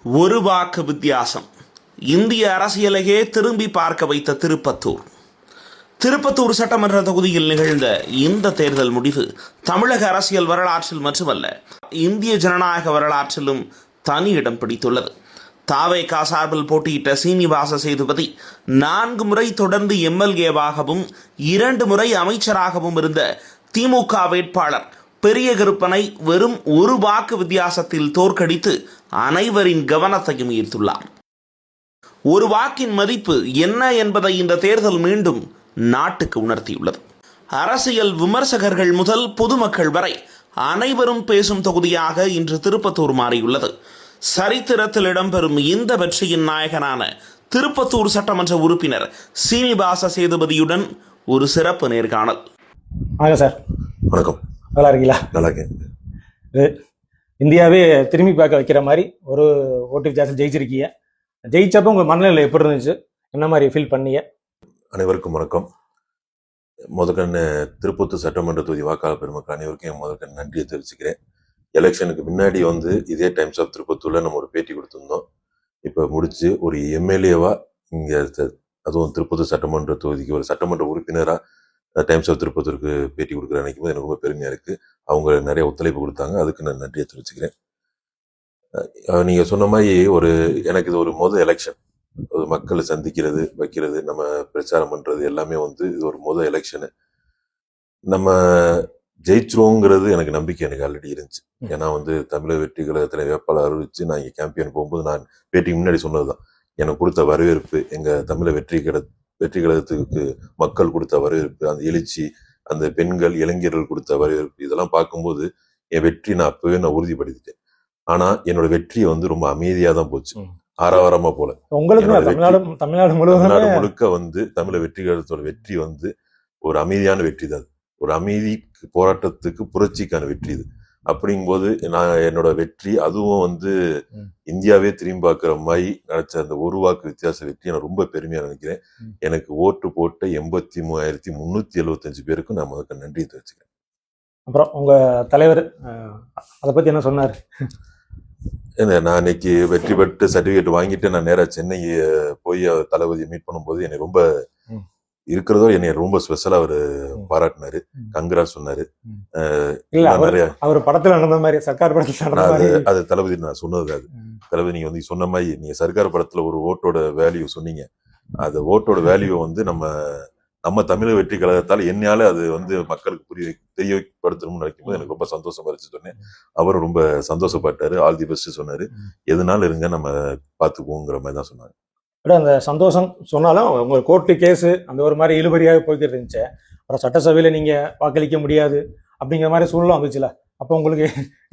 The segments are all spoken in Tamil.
ஒரு வாக்கு வித்தியாசம் இந்திய அரசியலையே திரும்பி பார்க்க வைத்த திருப்பத்தூர் சட்டமன்ற தொகுதியில் நிகழ்ந்த இந்த தேர்தல் முடிவு தமிழக அரசியல் வரலாற்றில் மட்டுமல்ல, இந்திய ஜனநாயக வரலாற்றிலும் தனி இடம் பிடித்துள்ளது. தாவேகா சார்பில் போட்டியிட்ட சீனிவாச சேதுபதி 4 முறை தொடர்ந்து எம்எல்ஏவாகவும் 2 முறை அமைச்சராகவும் இருந்த திமுக வேட்பாளர் பெரிய கருப்பனை வெறும் ஒரு வாக்கு வித்தியாசத்தில் தோற்கடித்து அனைவரின் கவனத்தையும் ஈர்த்துள்ளார். ஒரு வாக்கின் மதிப்பு என்ன என்பதை இந்த தேர்தல் மீண்டும் நாட்டுக்கு உணர்த்தியுள்ளது. அரசியல் விமர்சகர்கள் முதல் பொதுமக்கள் வரை அனைவரும் பேசும் தொகுதியாக இன்று திருப்பத்தூர் மாறியுள்ளது. சரித்திரத்தில் இடம்பெறும் இந்த வெற்றியின் நாயகனான திருப்பத்தூர் சட்டமன்ற உறுப்பினர் சீனிவாச சேதுபதியுடன் ஒரு சிறப்பு நேர்காணல். சார் வணக்கம். நல்லா இருக்கீங்களா? நல்லா இருக்கேன். இந்தியாவே திரும்பி பார்க்க வைக்கிற மாதிரி ஒரு ஓட்டு வித்தியாசம் ஜெயிச்சிருக்கீங்க. ஜெயிச்சப்போ உங்கள் மனநிலை எப்படி இருந்துச்சு? என்ன மாதிரி ஃபீல் பண்ணீங்க? அனைவருக்கும் வணக்கம். முதற்கண்ணு திருப்பத்தூர் சட்டமன்ற தொகுதி வாக்காளர் பெருமக்கள் அனைவருக்கும் என் முதற்கண் நன்றியை தெரிவிச்சுக்கிறேன். எலெக்ஷனுக்கு முன்னாடி இதே டைம்ஸ் ஆஃப் திருப்பத்தூரில் நம்ம ஒரு பேட்டி கொடுத்துருந்தோம். இப்போ முடிச்சு ஒரு எம்எல்ஏவா இங்கே, அதுவும் திருப்பத்தூர் சட்டமன்ற தொகுதிக்கு ஒரு சட்டமன்ற உறுப்பினராக டைம்ஸ் ஆஃப் திருப்பத்தூருக்கு பேட்டி கொடுக்குற நினைக்கும் போது எனக்கு ரொம்ப பெருமையாக இருக்குது. அவங்க நிறைய ஒத்துழைப்பு கொடுத்தாங்க, அதுக்கு நான் நன்றியை தெரிவிச்சுக்கிறேன். நீங்கள் சொன்ன மாதிரி எனக்கு இது ஒரு எலெக்ஷன், மக்களை சந்திக்கிறது, வைக்கிறது, நம்ம பிரச்சாரம் பண்ணுறது எல்லாமே இது ஒரு எலெக்ஷனு. நம்ம ஜெயிச்சிருவோங்கிறது எனக்கு நம்பிக்கை எனக்கு ஆல்ரெடி இருந்துச்சு. ஏன்னா தமிழக வெற்றி கழகத்தில் வேட்பாளர் அறிவிச்சு நான் இங்கே கேம்பியன் போகும்போது நான் பேட்டிக்கு முன்னாடி சொன்னது தான், எனக்கு கொடுத்த வரவேற்பு, எங்கள் தமிழக வெற்றி கழகத்துக்கு மக்கள் கொடுத்த வரவேற்பு, அந்த எழுச்சி, அந்த பெண்கள் இளைஞர்கள் கொடுத்த வரவேற்பு, இதெல்லாம் பார்க்கும்போது என் வெற்றி நான் அப்பவே உறுதிப்படுத்திட்டேன். ஆனா என்னோட வெற்றி ரொம்ப அமைதியா தான் போச்சு, ஆரவாரமா போல. உங்களுக்கு தமிழ்நாடு முழுக்க தமிழக வெற்றி கழகத்தோட வெற்றி ஒரு அமைதியான வெற்றி தான். ஒரு அமைதி போராட்டத்துக்கு புரட்சிக்கான வெற்றி இது. அப்படிங்கும்போது நான் என்னோட வெற்றி, அதுவும் இந்தியாவே திரும்பி பார்க்குற மாதிரி நினைச்ச அந்த ஒரு வாக்கு வித்தியாச வெற்றி நான் ரொம்ப பெருமையா நினைக்கிறேன். எனக்கு ஓட்டு போட்ட 83,375 பேருக்கும் நான் முதல்ல நன்றி தெரிவிச்சுக்கிறேன். அப்புறம் உங்க தலைவர் அதை பத்தி என்ன சொன்னாரு? நான் இன்னைக்கு வெற்றி பெற்று சர்டிபிகேட் வாங்கிட்டு நான் நேரா சென்னை போய் தளபதியை மீட் பண்ணும்போது என்னை ரொம்ப இருக்கிறதோ என்னை ரொம்ப ஸ்பெஷலா அவரு பாராட்டினாரு, கங்கராஜ் சொன்னாரு. அவர் படத்துல நடந்த மாதிரி, சர்க்கார் படத்துல அது தளபதி நான் சொன்னது. அது தளபதி நீங்க சொன்ன மாதிரி, நீங்க சர்க்கார் படத்துல ஒரு ஓட்டோட வேல்யூ சொன்னீங்க. அந்த ஓட்டோட வேல்யூ நம்ம தமிழக வெற்றி கழகத்தால் என்னால அது மக்களுக்கு தெரியப்படுத்தணும்னு நினைக்கும் போது எனக்கு ரொம்ப சந்தோஷமா இருந்துச்சு சொன்னேன். அவரும் ரொம்ப சந்தோஷப்பட்டாரு, ஆல் தி பெஸ்ட் சொன்னாரு. எதுனாலும் இருங்க, நம்ம பாத்துக்குவோங்கிற மாதிரி தான் சொன்னாரு. அந்த சந்தோஷம் சொன்னாலும் உங்க கோர்ட்டு கேஸ் அந்த ஒரு மாதிரி இழுபறியாக போய்கிட்டு இருந்துச்சு. அப்புறம் சட்டசபையில நீங்க வாக்களிக்க முடியாது அப்படிங்கிற மாதிரி சூழ்நிலை வந்துச்சுல, அப்போ உங்களுக்கு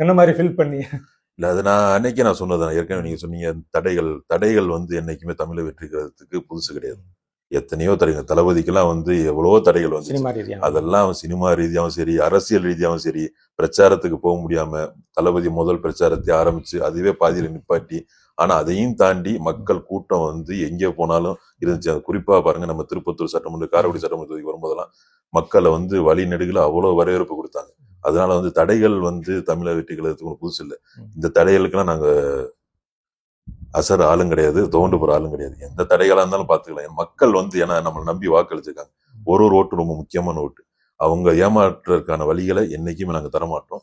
என்ன மாதிரி ஃபீல் பண்ணி? இல்ல, அது நான் அன்னைக்கே நான் சொன்னதான். ஏற்கனவே நீங்க சொன்னீங்க தடைகள் என்னைக்குமே தமிழக வெற்றி கழகத்துக்கு புதுசு கிடையாது. எத்தனையோ தடைகள், தளபதிக்கெல்லாம் எவ்வளவோ தடைகள் அதெல்லாம் சினிமா ரீதியாகவும் சரி, அரசியல் ரீதியாகவும் சரி, பிரச்சாரத்துக்கு போக முடியாம தளபதி முதல் பிரச்சாரத்தை ஆரம்பிச்சு அதுவே பாதியில நிப்பாட்டி, ஆனா அதையும் தாண்டி மக்கள் கூட்டம் எங்கே போனாலும் இருந்துச்சு. அது குறிப்பா பாருங்க, நம்ம திருப்பத்தூர் சட்டமன்ற, காரைக்குடி சட்டமன்ற தொகுதிக்கு வரும்போதெல்லாம் மக்களை வழி நெடுகில அவ்வளவு வரவேற்பு கொடுத்தாங்க. அதனால தடைகள் தமிழக வெற்றி கழகத்துக்கு ஒன்று புதுசு இல்லை. இந்த தடைகளுக்கெல்லாம் நாங்க அசர் ஆளும் கிடையாது, தோண்டு போற ஆளும் கிடையாது. எந்த தடைகளா இருந்தாலும் பாத்துக்கலாம். மக்கள் ஏன்னா நம்மளை நம்பி வாக்களிச்சிருக்காங்க. ஒரு ஓட்டு ரொம்ப முக்கியமான ஓட்டு. அவங்க ஏமாற்றுறதுக்கான வழிகளை என்னைக்குமே நாங்க தரமாட்டோம்.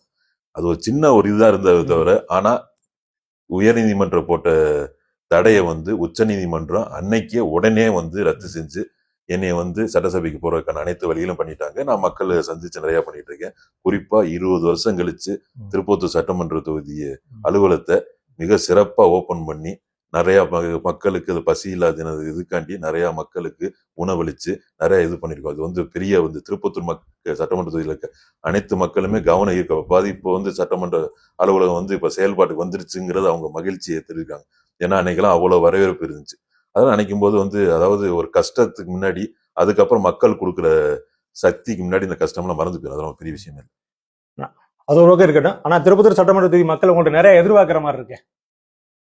அது ஒரு சின்ன ஒரு இதுதான் இருந்ததை தவிர, ஆனா உயர்நீதிமன்றம் போட்ட தடையை உச்ச நீதிமன்றம் அன்னைக்கே உடனே ரத்து செஞ்சு என்னை சட்டசபைக்கு போறதுக்கான அனைத்து வழிகளும் பண்ணிட்டாங்க. நான் மக்களை சந்திச்சு நிறைய பண்ணிட்டு இருக்கேன். குறிப்பா 20 வருஷம் கழிச்சு திருப்பத்தூர் சட்டமன்ற தொகுதி அலுவலகத்தை மிக சிறப்பா ஓபன் பண்ணி நிறைய மக்களுக்கு அது பசி இல்லாத இதுக்காண்டி நிறைய மக்களுக்கு உணவளிச்சு நிறைய இது பண்ணிருக்கோம். அது பெரிய திருப்பத்தூர் சட்டமன்ற தொகுதியில் இருக்க அனைத்து மக்களுமே கவனம் ஈர்க்க இப்போ சட்டமன்ற அலுவலகம் இப்ப செயல்பாட்டுக்கு வந்துருச்சுங்கிறது அவங்க மகிழ்ச்சியை தெரிவிக்காங்க. ஏன்னா அன்னைக்கெல்லாம் அவ்வளவு வரவேற்பு இருந்துச்சு. அதெல்லாம் நினைக்கும் போது அதாவது ஒரு கஷ்டத்துக்கு முன்னாடி அதுக்கப்புறம் மக்கள் கொடுக்குற சக்திக்கு முன்னாடி இந்த கஷ்டம்லாம் மறந்து போயிடும். அதெல்லாம் பெரிய விஷயம் இல்லை. அது ஒரு பக்கம் இருக்கட்டும், ஆனா திருப்பத்தூர் சட்டமன்ற தொகுதி மக்கள் உங்கள்கிட்ட நிறைய எதிர்பார்க்கிற மாதிரி இருக்கு.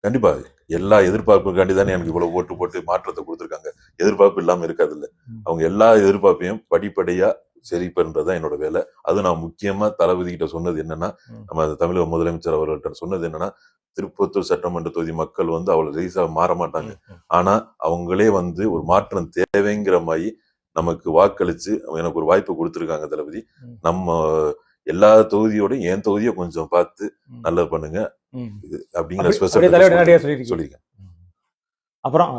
கண்டிப்பா எல்லா எதிர்பார்ப்புக்காண்டி தானே எனக்கு இவ்வளவு ஓட்டு போட்டு மாற்றத்தை கொடுத்துருக்காங்க. எதிர்பார்ப்பு இல்லாம இருக்காது இல்ல. அவங்க எல்லா எதிர்பார்ப்பையும் படிப்படியா சரி பண்றதுதான் என்னோட வேலை. அது நான் முக்கியமா தளபதி கிட்ட சொன்னது என்னன்னா, நம்ம தமிழக முதலமைச்சர் அவர்கள்ட்ட சொன்னது என்னன்னா, திருப்பத்தூர் சட்டமன்ற தொகுதி மக்கள் வந்து அவ்வளவு லேசா மாற மாட்டாங்க. ஆனா அவங்களே வந்து ஒரு மாற்றம் தேவைங்கிற மாதிரி நமக்கு வாக்களிச்சு எனக்கு ஒரு வாய்ப்பு கொடுத்துருக்காங்க தளபதி. நம்ம எல்லா தொகுதியோடையும் என் தொகுதியை கொஞ்சம் பார்த்து நல்லது பண்ணுங்க அப்படிங்கிற ஸ்பெஷல் சொல்லியிருக்கேன். அப்புறம்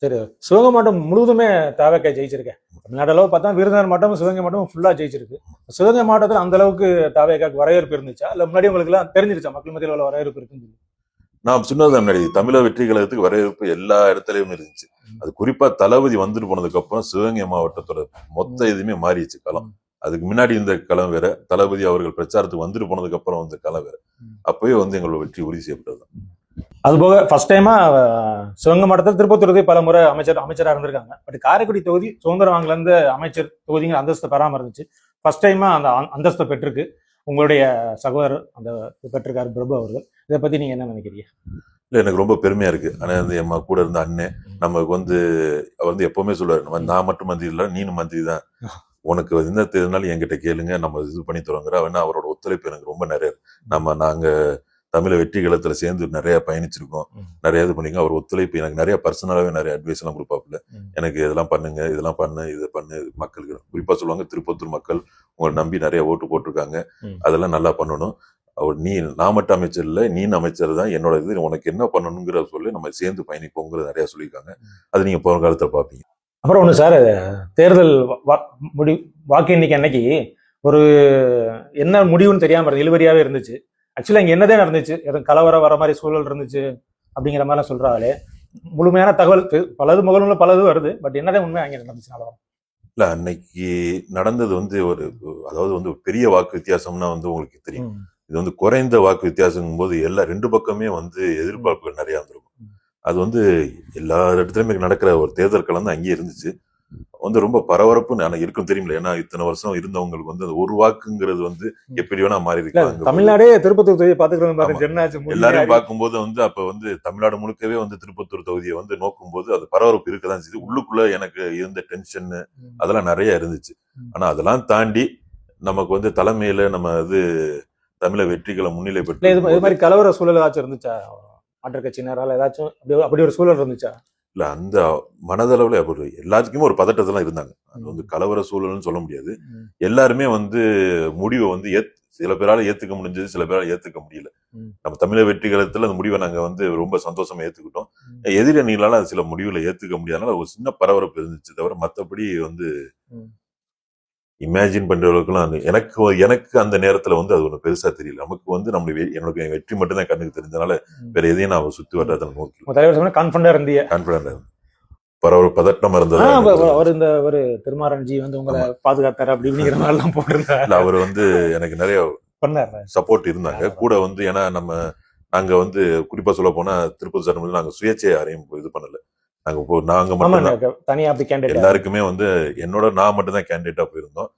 சரி, சிவகங்கை மாவட்டம் முழுவதுமே தாவேக்கா ஜெயிச்சிருக்கேன். தமிழ்நாடு அளவு பார்த்தா விருதுநகர் மாவட்டம் சிவகங்கை மாவட்டம் ஃபுல்லா ஜெயிச்சிருக்கு. சிவகங்கை மாவட்டத்தில் அந்த அளவுக்கு தாவேக்காக்கு வரவேற்பு இருந்துச்சா, இல்ல முன்னாடி உங்களுக்கு எல்லாம் தெரிஞ்சிருச்சா மக்கள் மத்தியில் உள்ள வரவேற்பு இருக்குன்னு? நான் சொன்னது முன்னாடி தமிழக வெற்றி கழகத்துக்கு வரவேற்பு எல்லா இடத்துலயும் இருந்துச்சு. அது குறிப்பா தளபதி வந்துட்டு போனதுக்கு அப்புறம் சிவகங்கை மாவட்டத்தோட மொத்த இதுமே மாறிடுச்சு களம். அதுக்கு முன்னாடி இந்த களம் வேற, தளபதி அவர்கள் பிரச்சாரத்துக்கு வந்துட்டு போனதுக்கு அப்புறம் வந்த களம் வேற. அப்பவே வந்து எங்களோட வெற்றி உறுதி செய்யப்பட்டது. அதுபோக ஃபர்ஸ்ட் டைமா சிவகங்கை மாவட்டத்தில் திருப்பத்தூர் பல முறை அமைச்சராக இருந்திருக்காங்க. பட் காரைக்குடி தொகுதி சுதந்திரம் வாங்கல இருந்து அமைச்சர் தொகுதிங்கிற அந்தஸ்தை பெறாம இருந்துச்சு. ஃபர்ஸ்ட் டைமா அந்த அந்தஸ்தை பெற்றிருக்கு. உங்களுடைய சகோதரர் அந்த பெற்றிருக்காரு பிரபு அவர்கள். இதை பத்தி நீங்க என்ன நினைக்கிறீங்க? இல்ல, எனக்கு ரொம்ப பெருமையா இருக்கு. ஆனா வந்து என் கூட இருந்த அண்ணன் நமக்கு வந்து எப்பவுமே சொல்லுவாரு, நான் மட்டும் மந்திரி இல்ல, நீனும் மந்திரி தான், உனக்கு என்ன தெரியுதுனாலும் என்கிட்ட கேளுங்க, நம்ம இது பண்ணி தருவாங்க. அவரோட ஒத்துழைப்பு எனக்கு ரொம்ப நிறைய. நாங்க தமிழ வெற்றி கழகத்துல சேர்ந்து நிறைய பயணிச்சிருக்கோம், நிறைய இது பண்ணிருக்கோம். அவர் ஒத்துழைப்பு எனக்கு நிறைய பர்சனலாவே நிறைய அட்வைஸ் எல்லாம் கொடுப்பாப்புல. எனக்கு இதெல்லாம் பண்ணுங்க, இதெல்லாம் பண்ணு, இதை பண்ணு, மக்களுக்கு குறிப்பா சொல்லுவாங்க, திருப்பத்தூர் மக்கள் உங்களை நம்பி நிறைய ஓட்டு போட்டிருக்காங்க, அதெல்லாம் நல்லா பண்ணணும். அவர் நான் மட்டும் அமைச்சர் இல்லை, நீ அமைச்சர் தான், என்னோட இது உனக்கு என்ன பண்ணணுங்கிற சொல்லி நம்ம சேர்ந்து பயணிப்போங்கிறது நிறைய சொல்லியிருக்காங்க. அது நீங்க போன காலத்துல பாப்பீங்க. அப்புறம் ஒண்ணு சார், தேர்தல் வாக்கு எண்ணிக்கை அன்னைக்கு ஒரு என்ன முடிவுன்னு தெரியாம இருந்தது, இழுவரியாவே இருந்துச்சு. ஆக்சுவலா இங்க என்னதே நடந்துச்சு, எதுவும் கலவரம் வர மாதிரி சூழல் இருந்துச்சு அப்படிங்கிற மாதிரிலாம் சொல்றாங்களே. முழுமையான தகவல் பலது முகநூல்ல பலது வருது, பட் என்னதான் உண்மை அங்கே நடந்துச்சு? இல்ல, அன்னைக்கு நடந்தது வந்து அதாவது வந்து ஒரு பெரிய வாக்கு வித்தியாசம்னா வந்து உங்களுக்கு தெரியும். இது வந்து குறைந்த வாக்கு வித்தியாசம் போது ரெண்டு பக்கமே வந்து எதிர்பார்ப்புகள் நிறைய இருந்திருக்கும். அது வந்து எல்லா இடத்துலயுமே நடக்கிற ஒரு தேர்தல் களம் தான் அங்கேயே இருந்துச்சு. வந்து ரொம்ப பரபரப்பு இருக்கும் தெரியுமில்ல. ஏன்னா இத்தனை வருஷம் இருந்தவங்களுக்கு வந்து அந்த ஒரு வாக்குங்கிறது வந்து எப்படி வேணா மாறி இருக்கு. தமிழ்நாடே திருப்பத்தூர் தொகுதியை பாத்துக்கிறோம் எல்லாரும் பார்க்கும்போது வந்து அப்ப வந்து தமிழ்நாடு முழுக்கவே வந்து திருப்பத்தூர் தொகுதியை வந்து நோக்கும் போது அது பரபரப்பு இருக்கதான் செய்யுது. உள்ளுக்குள்ள எனக்கு இருந்த டென்ஷன் அதெல்லாம் நிறைய இருந்துச்சு. ஆனா அதெல்லாம் தாண்டி நமக்கு வந்து தலைமையில நம்ம இது தமிழக வெற்றிகளை முன்னிலை பெற்று இது மாதிரி கலவர சூழல் ஏதாச்சும் இருந்துச்சா? மாற்றுக் கட்சியினரால் ஏதாச்சும் அப்படி ஒரு சூழல் இருந்துச்சா? இல்ல, அந்த மனதளவுல எல்லாத்துக்குமே ஒரு பதட்டத்தெல்லாம் இருந்தாங்க. அது வந்து கலவர சூழல்னு சொல்ல முடியாது. எல்லாருமே வந்து முடிவை வந்து சில பேரால ஏத்துக்க முடிஞ்சது, சில பேரால ஏத்துக்க முடியல. நம்ம தமிழக வெற்றி கழகத்துல அந்த முடிவை நாங்க வந்து ரொம்ப சந்தோஷமா ஏத்துக்கிட்டோம். எதிரணிகளால அது சில முடிவுகளை ஏத்துக்க முடியாதனால ஒரு சின்ன பரபரப்பு இருந்துச்சு. தவிர மற்றபடி வந்து இமேஜின் பண்ற அளவுக்குலாம் எனக்கு அந்த நேரத்துல வந்து அது ஒண்ணு பெருசா தெரியல. நமக்கு வந்து என்னோட வெற்றி மட்டும் தான் கண்ணுக்கு தெரிஞ்சதுனால வேற எதையும் நான் சுத்தி வர்றதை நோக்கி கான்பிடன்ட் பதட்டம் இருந்தது. அவர் இந்த ஒரு திருமாரன்ஜி வந்து உங்களை பாதுகாத்தாரு அப்படிங்கிற மாதிரி எல்லாம் போட்டிருந்தாரு. அவர் வந்து எனக்கு நிறைய சப்போர்ட் இருந்தாங்க கூட வந்து. ஏன்னா நாங்க வந்து குறிப்பா சொல்ல போனா திருப்பதி சட்டமன்றத்தில் நாங்க சுயேட்சை யாரையும் இது பண்ணல. நாங்க மட்டும் எல்லாருக்குமே வந்து நான் மட்டும் தான் கேண்டிடேட்டா போயிருந்தோம்.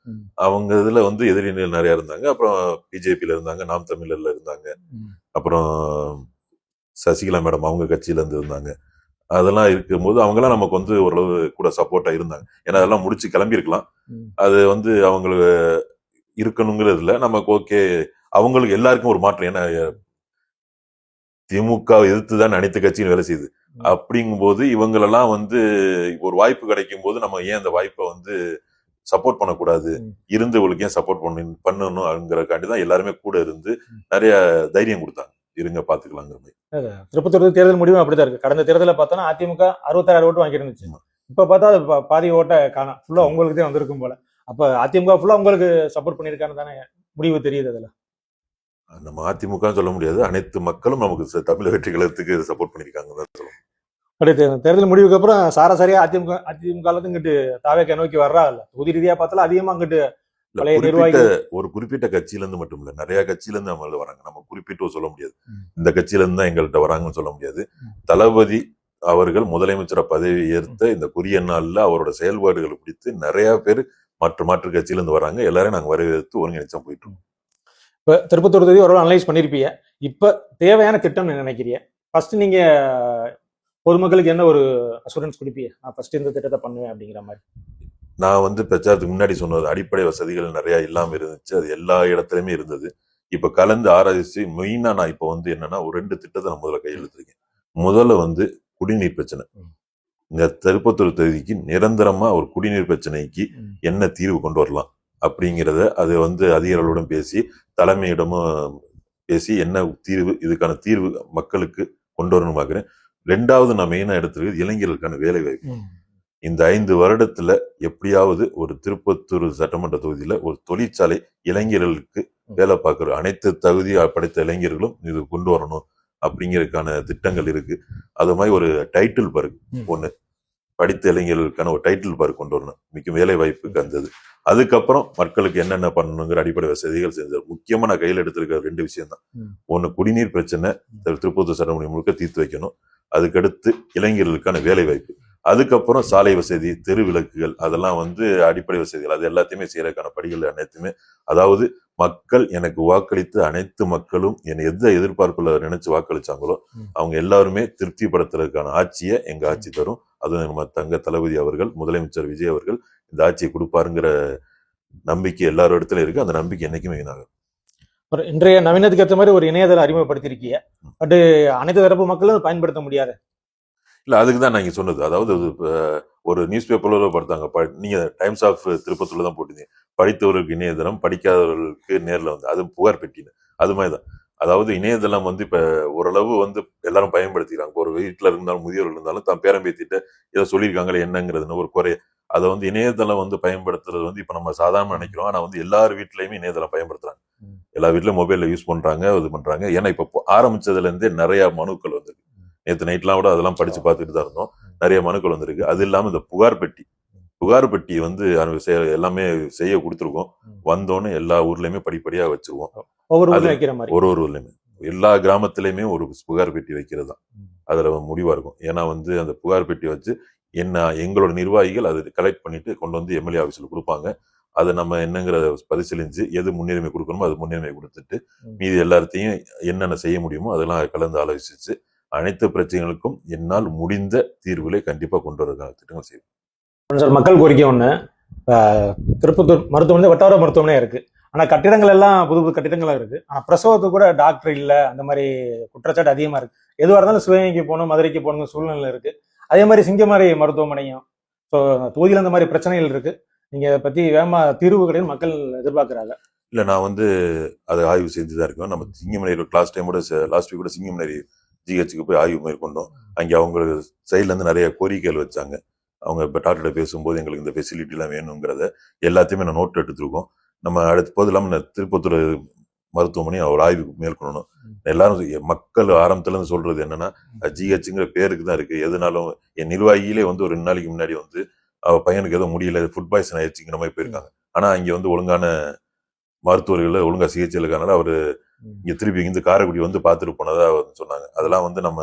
அவங்க இதுல வந்து எதிரிகள் நிறைய இருந்தாங்க. அப்புறம் பிஜேபியில இருந்தாங்க, நாம் தமிழர்ல இருந்தாங்க, அப்புறம் சசிகலா மேடம் அவங்க கட்சியில இருந்து இருந்தாங்க. அதெல்லாம் இருக்கும்போது அவங்கெல்லாம் நமக்கு வந்து ஓரளவு கூட சப்போர்ட்டா இருந்தாங்க. ஏன்னா அதெல்லாம் முடிச்சு கிளம்பி இருக்கலாம். அது வந்து அவங்களுக்கு இருக்கணுங்கிறது இல்ல, நமக்கு ஓகே. அவங்களுக்கு எல்லாருக்கும் ஒரு மாற்றம். ஏன்னா திமுக எதிர்த்துதான் அனைத்து கட்சியும் வேலை செய்யுது. அப்படிங்கும் போது இவங்களெல்லாம் வந்து ஒரு வாய்ப்பு கிடைக்கும் போது நம்ம ஏன் அந்த வாய்ப்பை வந்து சப்போர்ட் பண்ணக்கூடாது, இருந்து இவங்களுக்கு ஏன் சப்போர்ட் பண்ணணும் அப்படிங்கறதுக்காண்டிதான் எல்லாருமே கூட இருந்து நிறைய தைரியம் கொடுத்தாங்க. இருங்க பாத்துக்கலாங்கிற மாதிரி. திருப்பத்தூர் தேர்தல் முடிவும் அப்படிதான் இருக்கு. கடந்த தேர்தலில் பார்த்தோன்னா அதிமுக 66 ஓட்டு வாங்கி இருந்துச்சு. இப்ப பார்த்தா அது பாதி ஓட்ட காணும், ஃபுல்லா உங்களுக்கு தான் வந்திருக்கும் போல. அப்ப அதிமுக ஃபுல்லா உங்களுக்கு சப்போர்ட் பண்ணிருக்கான்னு தானே முடிவு தெரியுது. அதுல நம்ம அதிமுக சொல்ல முடியாது, அனைத்து மக்களும் நமக்கு தமிழக வெற்றி கழகத்துக்கு சப்போர்ட் பண்ணிருக்காங்க. தேர்தல் முடிவுக்கு அப்புறம் சாராசரியா அதிமுக இங்கிட்டு தாவேக்கா நோக்கி வர்றா இல்ல, தொகுதி ரீதியா பார்த்தாலும் அதிகமா அங்கிட்டு ஒரு குறிப்பிட்ட கட்சியில இருந்து மட்டும் இல்ல, நிறைய கட்சியில இருந்து நம்மள வராங்க. நம்ம குறிப்பிட்டு சொல்ல முடியாது இந்த கட்சியில இருந்து தான் எங்கள்கிட்ட வராங்கன்னு சொல்ல முடியாது. தளபதி அவர்கள் முதலமைச்சரை பதவி ஏற்ற இந்த குறிய நாள்ல அவரோட செயல்பாடுகளை பிடித்து நிறைய பேர் மாற்று கட்சியில இருந்து வராங்க. எல்லாரும் நாங்க வரவேற்று ஒருங்கிணைச்சா போயிட்டு இருக்கோம். இப்ப திருப்பத்தூர் தொகுதி ஒரு அனலைஸ் பண்ணிருப்பீங்க. இப்ப தேவையான திட்டம் நினைக்கிறீங்க? ஃபர்ஸ்ட் நீங்க பொதுமக்களுக்கு என்ன ஒரு அசூரன்ஸ் கொடுப்பீங்க? நான் ஃபர்ஸ்ட் இந்த திட்டத்தை பண்ணுவேன் அப்படிங்கிற மாதிரி. நான் வந்து பிரச்சாரத்துக்கு முன்னாடி சொன்னது அடிப்படை வசதிகள் நிறைய இல்லாம இருந்துச்சு. அது எல்லா இடத்துலயுமே இருந்தது. இப்ப கலந்து ஆராய்ச்சி மெயினா நான் இப்ப வந்து என்னன்னா ஒரு 2 திட்டத்தை நான் முதல்ல கையெழுத்திருக்கேன். முதல்ல வந்து குடிநீர் பிரச்சனை. இந்த திருப்பத்தூர் தொகுதிக்கு நிரந்தரமா ஒரு குடிநீர் பிரச்சனைக்கு என்ன தீர்வு கொண்டு வரலாம் அப்படிங்கிறத அது வந்து அதிகாரிகளுடன் பேசி தலைமையிடமும் பேசி என்ன தீர்வு இதுக்கான தீர்வு மக்களுக்கு கொண்டு வரணும் பார்க்கிறேன். 2வது நான் மெயினா எடுத்துருக்கு இளைஞர்களுக்கான வேலை வாய்ப்பு. இந்த 5 வருடத்துல எப்படியாவது ஒரு திருப்பத்தூர் சட்டமன்ற தொகுதியில ஒரு தொழிற்சாலை இளைஞர்களுக்கு வேலை பார்க்கிற அனைத்து தகுதி படைத்த இளைஞர்களும் இது கொண்டு வரணும் அப்படிங்கிறதுக்கான திட்டங்கள் இருக்கு. அது மாதிரி ஒரு டைட்டில் பார்க் ஒண்ணு படித்த இளைஞர்களுக்கான ஒரு டைட்டில் பார்க் கொண்டு வரணும், மிக்க வேலை வாய்ப்புக்கு வந்தது. அதுக்கப்புறம் மக்களுக்கு என்னென்ன பண்ணணுங்கிற அடிப்படை வசதிகள் செஞ்சது. முக்கியமா நான் கையில் எடுத்திருக்கிற 2 விஷயம் தான். ஒண்ணு குடிநீர் பிரச்சனை திருப்பத்தூர் சட்டமன்ற முழுக்க தீர்த்து வைக்கணும். அதுக்கடுத்து இளைஞர்களுக்கான வேலை வாய்ப்பு, அதுக்கப்புறம் சாலை வசதி, தெரு விளக்குகள், அதெல்லாம் வந்து அடிப்படை வசதிகள். அது எல்லாத்தையுமே செய்யறதுக்கான படிகள் அனைத்துமே, அதாவது மக்கள் எனக்கு வாக்களித்து அனைத்து மக்களும் என்னை எந்த எதிர்பார்ப்புல நினைச்சு வாக்களிச்சாங்களோ அவங்க எல்லாருமே திருப்திப்படுத்துறதுக்கான ஆட்சியை எங்க ஆட்சி தரும். அது நம்ம தங்க தளபதி அவர்கள், முதலமைச்சர் விஜய் அவர்கள் இந்த ஆட்சியை கொடுப்பாருங்கிற நம்பிக்கை எல்லாரும் இடத்துல இருக்கு. அந்த நம்பிக்கை என்னைக்குமே வீணாகும். இன்றைய நவீனத்துக்கு ஏற்ற மாதிரி ஒரு இணையதளம் அறிமுகப்படுத்திருக்கீங்க. பட் அனைத்து தரப்பு மக்களும் பயன்படுத்த முடியாது. இல்ல அதுக்கு தான் நான் சொன்னது. அதாவது ஒரு நியூஸ் பேப்பர்ல படுத்தாங்க, நீங்க டைம்ஸ் ஆஃப் திருப்பத்தூர்ல தான் போட்டீங்க, படித்தவர்களுக்கு இணையதளம், படிக்காதவர்களுக்கு நேர்ல வந்து அது புகார் பெட்டின்னு. அது மாதிரிதான். அதாவது இணையதளம் வந்து இப்ப ஓரளவு வந்து எல்லாரும் பயன்படுத்திக்கிறாங்க. ஒரு வீட்டுல இருந்தாலும் முதியோர்கள் இருந்தாலும் தான் பேரம்பேத்திட்டு ஏதோ சொல்லியிருக்காங்களே என்னங்கிறதுன்னு ஒரு குறை. அதை வந்து இணையதளம் வந்து பயன்படுத்துறது வந்து இப்ப நம்ம சாதாரண நினைக்கிறோம். ஆனா வந்து எல்லார் வீட்லயுமே இணையதளம் பயன்படுத்துறாங்க. எல்லா வீட்லயும் மொபைல்ல யூஸ் பண்றாங்க, இது பண்றாங்க. ஏன்னா இப்ப ஆரம்பிச்சதுல இருந்தே நிறைய மனுக்கள் வந்திருக்கு. நேற்று நைட்லாம் கூட அதெல்லாம் படிச்சு பார்த்துட்டு தான் இருந்தோம். நிறைய மனுக்கள் வந்திருக்கு. அது இல்லாம இந்த புகார் பெட்டி வந்து எல்லாமே செய்ய கொடுத்துருக்கோம். வந்தோன்னு எல்லா ஊர்லயுமே படிப்படியா வச்சிருவோம். ஒரு ஊர்லயுமே எல்லா கிராமத்திலயுமே ஒரு புகார் பெட்டி வைக்கிறது தான் அதுல முடிவா இருக்கும். ஏன்னா வந்து அந்த புகார் பெட்டி வச்சு என்ன எங்களோட நிர்வாகிகள் அதை கலெக்ட் பண்ணிட்டு கொண்டு வந்து எம்எல்ஏ ஆபீஸ்ல கொடுப்பாங்க. அதை நம்ம என்னங்கிற பரிசீலிச்சு எது முன்னுரிமை கொடுக்கணுமோ அது முன்னுரிமை கொடுத்துட்டு மீதி எல்லாத்தையும் என்னென்ன செய்ய முடியுமோ அதெல்லாம் கலந்து ஆலோசிச்சு அனைத்து பிரச்சனைகளுக்கும் என்னால் முடிந்த தீர்வுகளை கண்டிப்பா கொண்டு வர திட்டங்கள் செய்வோம். சார், மக்கள் கோரிக்கை ஒண்ணு, திருப்பத்தூர் மருத்துவமனை வட்டார மருத்துவமனையா இருக்கு. ஆனா கட்டிடங்கள் எல்லாம் புது புது கட்டிடங்களா இருக்கு. ஆனா பிரசவத்துக்கு கூட டாக்டர் இல்ல, அந்த மாதிரி குற்றச்சாட்டு அதிகமா இருக்கு. எதுவாக இருந்தாலும் சிவகங்கைக்கு போகணும், மதுரைக்கு போகணும் சூழ்நிலை இருக்கு. அதே மாதிரி சிங்கமாரி மருத்துவமனையும் ஸோ தொகுதியில் அந்த மாதிரி பிரச்சனைகள் இருக்கு. நீங்க இதை பத்தி வேகமா தீர்வு கிடையாது மக்கள் எதிர்பார்க்கிறாங்க. இல்ல நான் வந்து அதை ஆய்வு செஞ்சுதான் இருக்கோம். நம்ம சிங்கமலை லாஸ்ட் வீக் கூட சிங்கமலை ஜிஹெச்சுக்கு போய் ஆய்வு மேற்கொண்டோம். அங்கே அவங்க சைட்ல இருந்து நிறைய கோரிக்கைகள் வச்சாங்க. அவங்க இப்போ டாக்டர்கிட்ட பேசும்போது எங்களுக்கு இந்த ஃபெசிலிட்டி எல்லாம் வேணுங்கிறத எல்லாத்தையுமே நான் நோட் எடுத்துருக்கோம். நம்ம அடுத்த போது இல்லாமல் திருப்பத்தூர் மருத்துவமனை ஒரு ஆய்வு மேற்கொள்ளணும். எல்லாரும் மக்கள் ஆரம்பத்துல இருந்து சொல்றது என்னன்னா ஜிஹெச்ங்கிற பேருக்கு தான் இருக்கு. எதுனாலும் என் நிர்வாகிகளே வந்து ஒரு 2 நாளைக்கு முன்னாடி வந்து அவ பையனுக்கு ஏதோ முடியல, ஃபுட் பாய்சன் ஆயிடுச்சுங்கிற மாதிரி போயிருக்காங்க. ஆனா இங்க வந்து ஒழுங்கான மருத்துவர்கள் ஒழுங்கா சிகிச்சை இருக்கானால அவரு இங்க திருப்பி இங்க காரைக்குடி வந்து பார்த்துட்டு போனதா சொன்னாங்க. அதெல்லாம் வந்து நம்ம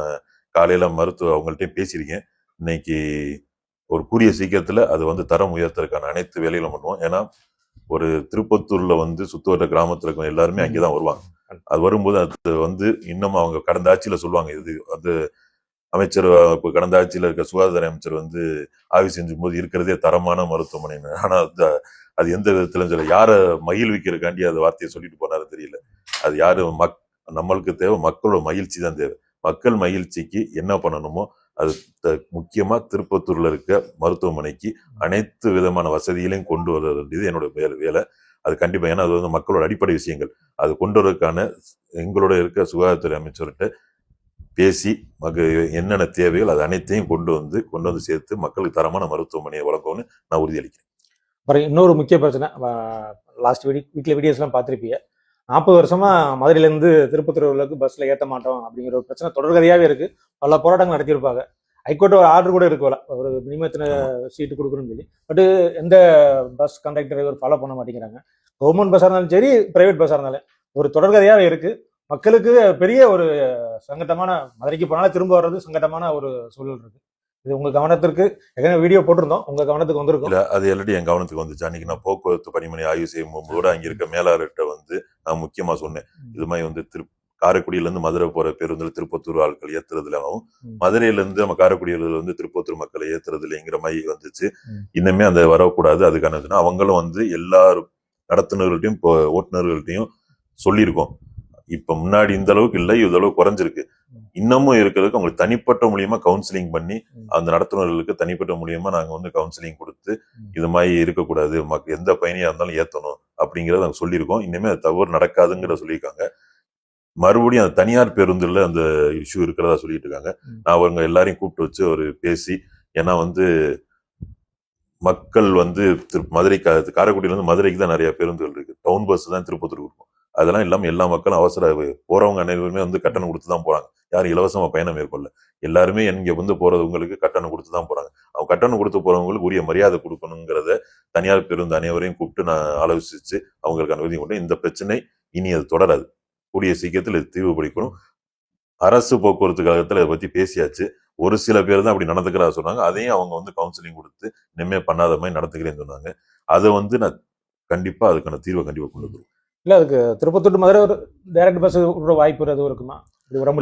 காலையில அவங்கள்ட்டையும் பேசியிருக்கேன். இன்னைக்கு ஒரு கூடிய சீக்கிரத்துல அது வந்து தரம் உயர்த்தறதுக்கான அனைத்து வேலைகளும் பண்ணுவோம். ஏன்னா ஒரு திருப்பத்தூர்ல வந்து சுத்துவட்ட கிராமத்துல இருக்க எல்லாருமே அங்கேதான் வருவாங்க. அது வரும்போது அது வந்து இன்னும் அவங்க கடந்த ஆட்சியில சொல்லுவாங்க, இது வந்து அமைச்சர் இப்ப கடந்த ஆட்சியில இருக்க சுகாதார அமைச்சர் வந்து ஆய்வு செஞ்சும் போது இருக்கிறதே தரமான மருத்துவமனை. ஆனா அது எந்த விதத்துல சொல்ல யார மகிழ்விக்கிறக்காண்டி அந்த வார்த்தையை சொல்லிட்டு போனாரு தெரியல. அது யாரு நம்மளுக்கு தேவை மக்களோட மகிழ்ச்சி தான் தேவை. மக்கள் மகிழ்ச்சிக்கு என்ன பண்ணணுமோ அது முக்கியமா திருப்பத்தூர்ல இருக்க மருத்துவமனைக்கு அனைத்து விதமான வசதிகளையும் கொண்டு வர வேண்டியது என்னோட வேலை. அது கண்டிப்பா, ஏன்னா அது வந்து மக்களோட அடிப்படை விஷயங்கள். அது கொண்டு வரதுக்கான எங்களோட இருக்க சுகாதாரத்துறை அமைச்சர்கிட்ட பேசி என்னென்ன தேவைகள் அது அனைத்தையும் கொண்டு வந்து சேர்த்து மக்களுக்கு தரமான மருத்துவமனையை வழங்கும்னு நான் உறுதியளிக்கிறேன். அப்புறம் இன்னொரு முக்கிய பிரச்சனை, லாஸ்ட் வீக்ல வீடியோஸ் எல்லாம் பார்த்திருப்பீங்க. 40 வருஷமா மதுரையில இருந்து திருப்பத்தூர் பஸ்ல ஏற்ற மாட்டோம் அப்படிங்கிற ஒரு பிரச்சனை தொடர்கதையாவே இருக்கு. பல போராட்டங்கள் நடத்தியிருப்பாங்க. ஹைகோர்ட் ஒரு ஆர்டர் கூட இருக்குல்ல, ஒரு மினிமம் எத்தனை சீட்டு கொடுக்கணும்னு சொல்லி. பட் எந்த பஸ் கண்டக்டர் ஃபாலோ பண்ண மாட்டேங்கிறாங்க. கவர்மெண்ட் பஸ்ஸா இருந்தாலும் சரி, பிரைவேட் பஸ்ஸா இருந்தாலும் ஒரு தொடர்கதையாவே இருக்கு. மக்களுக்கு பெரிய ஒரு சங்கட்டமான, மதுரைக்கு போனாலும் திரும்ப வர்றது சங்கட்டமான ஒரு சூழல் இருக்கு. இது உங்க கவனத்திற்கு வீடியோ போட்டிருந்தோம், உங்க கவனத்துக்கு வந்திருக்கும். அது ஆல்ரெடி என் கவனத்துக்கு வந்துச்சு. அன்னைக்கு நான் போக்குவரத்து பணிமனை ஆய்வு செய்யும் போது அங்க இருக்க மேலாளர்கிட்ட வந்து நான் முக்கியமா சொன்னேன், இது மாதிரி வந்து காரைக்குடியில இருந்து மதுரை போற பேருந்துல திருப்பத்தூர் ஆட்கள் ஏத்துறதுலாகவும் மதுரையில இருந்து நம்ம காரைக்குடியில வந்து திருப்பத்தூர் மக்களை ஏத்துறதுலங்கிற மாதிரி வந்துச்சு. இன்னுமே அந்த வரக்கூடாது. அதுக்கான அவங்களும் வந்து எல்லாரும் நடத்துனர்கள்ட்டையும் ஓட்டுநர்கள்ட்டையும் சொல்லியிருக்கோம். இப்ப முன்னாடி இந்த அளவுக்கு இல்லை, இந்த அளவுக்கு குறைஞ்சிருக்கு. இன்னமும் இருக்கிறதுக்கு அவங்களுக்கு தனிப்பட்ட மூலியமா கவுன்சிலிங் பண்ணி அந்த நடத்துனர்களுக்கு தனிப்பட்ட மூலியமா நாங்க வந்து கவுன்சிலிங் கொடுத்து இது மாதிரி இருக்கக்கூடாது, எந்த பயணியா இருந்தாலும் ஏத்தணும் அப்படிங்கறத நாங்க சொல்லியிருக்கோம். இனிமே அது தவறு நடக்காதுங்கிற சொல்லியிருக்காங்க. மறுபடியும் அந்த தனியார் பேருந்துல அந்த இஷ்யூ இருக்கிறதா சொல்லிட்டு இருக்காங்க. நான் அவங்க எல்லாரையும் கூப்பிட்டு வச்சு ஒரு பேசி, ஏன்னா வந்து மக்கள் வந்து மதுரை காரைக்குடியில இருந்து மதுரைக்கு தான் நிறைய பேருந்துகள் இருக்கு. டவுன் பஸ் தான் திருப்பத்தூருக்கு இருக்கும். அதெல்லாம் இல்லாம எல்லா மக்களும் அவசர போறவங்க அனைவருமே வந்து கட்டணம் கொடுத்து தான் போறாங்க. யாரும் இலவசமா பயணம் மேற்கொள்ள. எல்லாருமே இங்க வந்து போறவங்களுக்கு கட்டணம் கொடுத்து தான் போறாங்க. அவங்க கட்டணம் கொடுத்து போறவங்களுக்கு உரிய மரியாதை கொடுக்கணுங்கிறத தனியார் பேருந்து அனைவரையும் கூப்பிட்டு நான் ஆலோசிச்சு அவங்களுக்கு அனுமதி கொண்டு இந்த பிரச்சனை இனி அது தொடராது. கூடிய சீக்கிரத்தில் இது தீர்வுபடுத்தணும். அரசு போக்குவரத்து கழகத்துல இதை பத்தி பேசியாச்சு. ஒரு சில பேர் தான் அப்படி நடந்துக்கிறதா சொன்னாங்க. அதையும் அவங்க வந்து கவுன்சிலிங் கொடுத்து இனிமே பண்ணாத மாதிரி நடத்துக்கிறேன்னு சொன்னாங்க. அதை வந்து நான் கண்டிப்பா அதுக்கான தீர்வை கண்டிப்பா கொண்டு வந்துருவோம். இல்ல அதுக்கு திருப்பத்தூர் மதுரை ஒரு டைரக்ட் பஸ் வாய்ப்பு எதுவும் இருக்குமா?